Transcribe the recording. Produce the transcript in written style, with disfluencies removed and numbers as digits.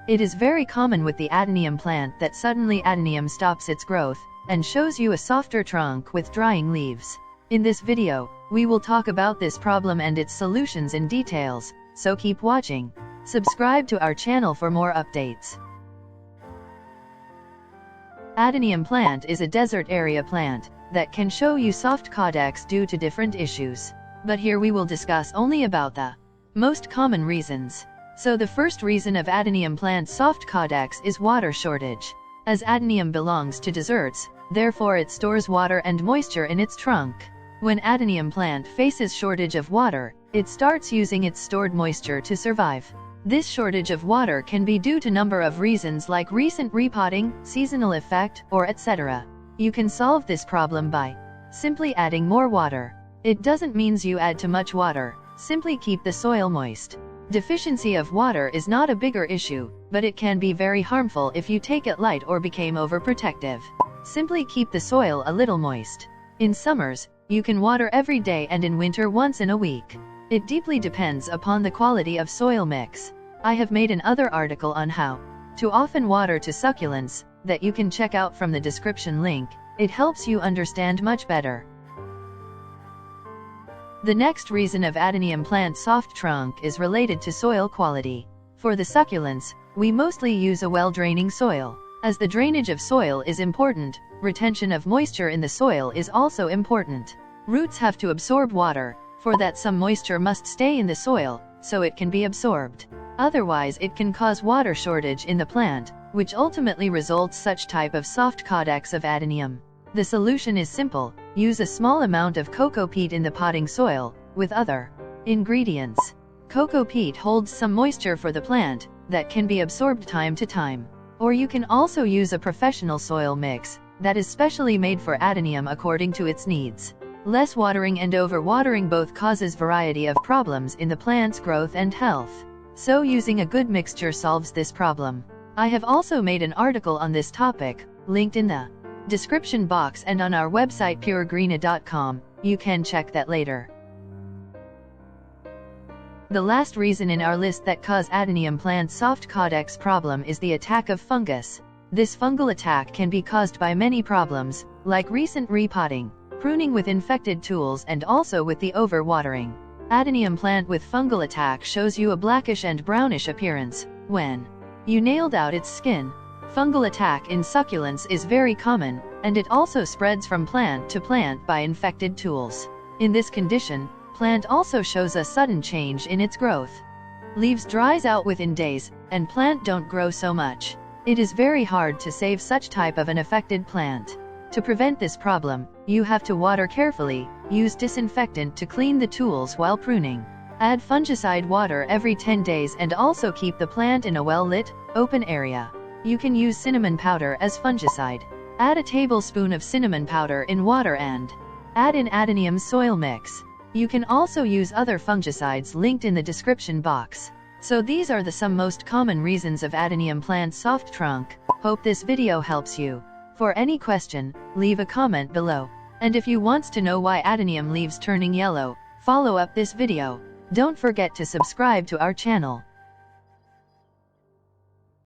It is very common with the Adenium plant that suddenly Adenium stops its growth and shows you a softer trunk with drying leaves. In this video, we will talk about this problem and its solutions in details, so keep watching. Subscribe to our channel for more updates. Adenium plant is a desert area plant that can show you soft caudex due to different issues. But here we will discuss only about the most common reasons. So the first reason of Adenium plant soft caudex is water shortage. As Adenium belongs to deserts, therefore it stores water and moisture in its trunk. When Adenium plant faces shortage of water, it starts using its stored moisture to survive. This shortage of water can be due to number of reasons like recent repotting, seasonal effect, or etc. You can solve this problem by simply adding more water. It doesn't mean you add too much water, simply keep the soil moist. Deficiency of water is not a bigger issue, but it can be very harmful if you take it light or became overprotective. Simply keep the soil a little moist. In summers, you can water every day and in winter once in a week. It deeply depends upon the quality of soil mix. I have made another article on how to often water to succulents that you can check out from the description link. It helps you understand much better. The next reason of Adenium plant soft trunk is related to soil quality. For the succulents, we mostly use a well-draining soil. As the drainage of soil is important, retention of moisture in the soil is also important. Roots have to absorb water, for that some moisture must stay in the soil, so it can be absorbed. Otherwise it can cause water shortage in the plant, which ultimately results such type of soft caudex of Adenium. The solution is simple. Use a small amount of cocoa peat in the potting soil, with other ingredients. Cocoa peat holds some moisture for the plant, that can be absorbed time to time. Or you can also use a professional soil mix, that is specially made for Adenium according to its needs. Less watering and overwatering both causes variety of problems in the plant's growth and health. So using a good mixture solves this problem. I have also made an article on this topic, linked in the description box and on our website 𝑘𝙝𝙪𝑒𝑛𝑖.com. You can check that later. The last reason in our list that cause Adenium plant soft caudex problem is the attack of fungus. This fungal attack can be caused by many problems, like recent repotting, pruning with infected tools and also with the overwatering. Adenium plant with fungal attack shows you a blackish and brownish appearance when you nailed out its skin. Fungal attack in succulents is very common, and it also spreads from plant to plant by infected tools. In this condition, plant also shows a sudden change in its growth. Leaves dries out within days, and plant don't grow so much. It is very hard to save such type of an affected plant. To prevent this problem, you have to water carefully, use disinfectant to clean the tools while pruning. Add fungicide water every 10 days and also keep the plant in a well-lit, open area. You can use cinnamon powder as fungicide. Add a tablespoon of cinnamon powder in water and add in Adenium soil mix. You can also use other fungicides linked in the description box. So these are some most common reasons of Adenium plant soft trunk. Hope this video helps you. For any question, leave a comment below. And if you want to know why Adenium leaves turning yellow, follow up this video. Don't forget to subscribe to our channel.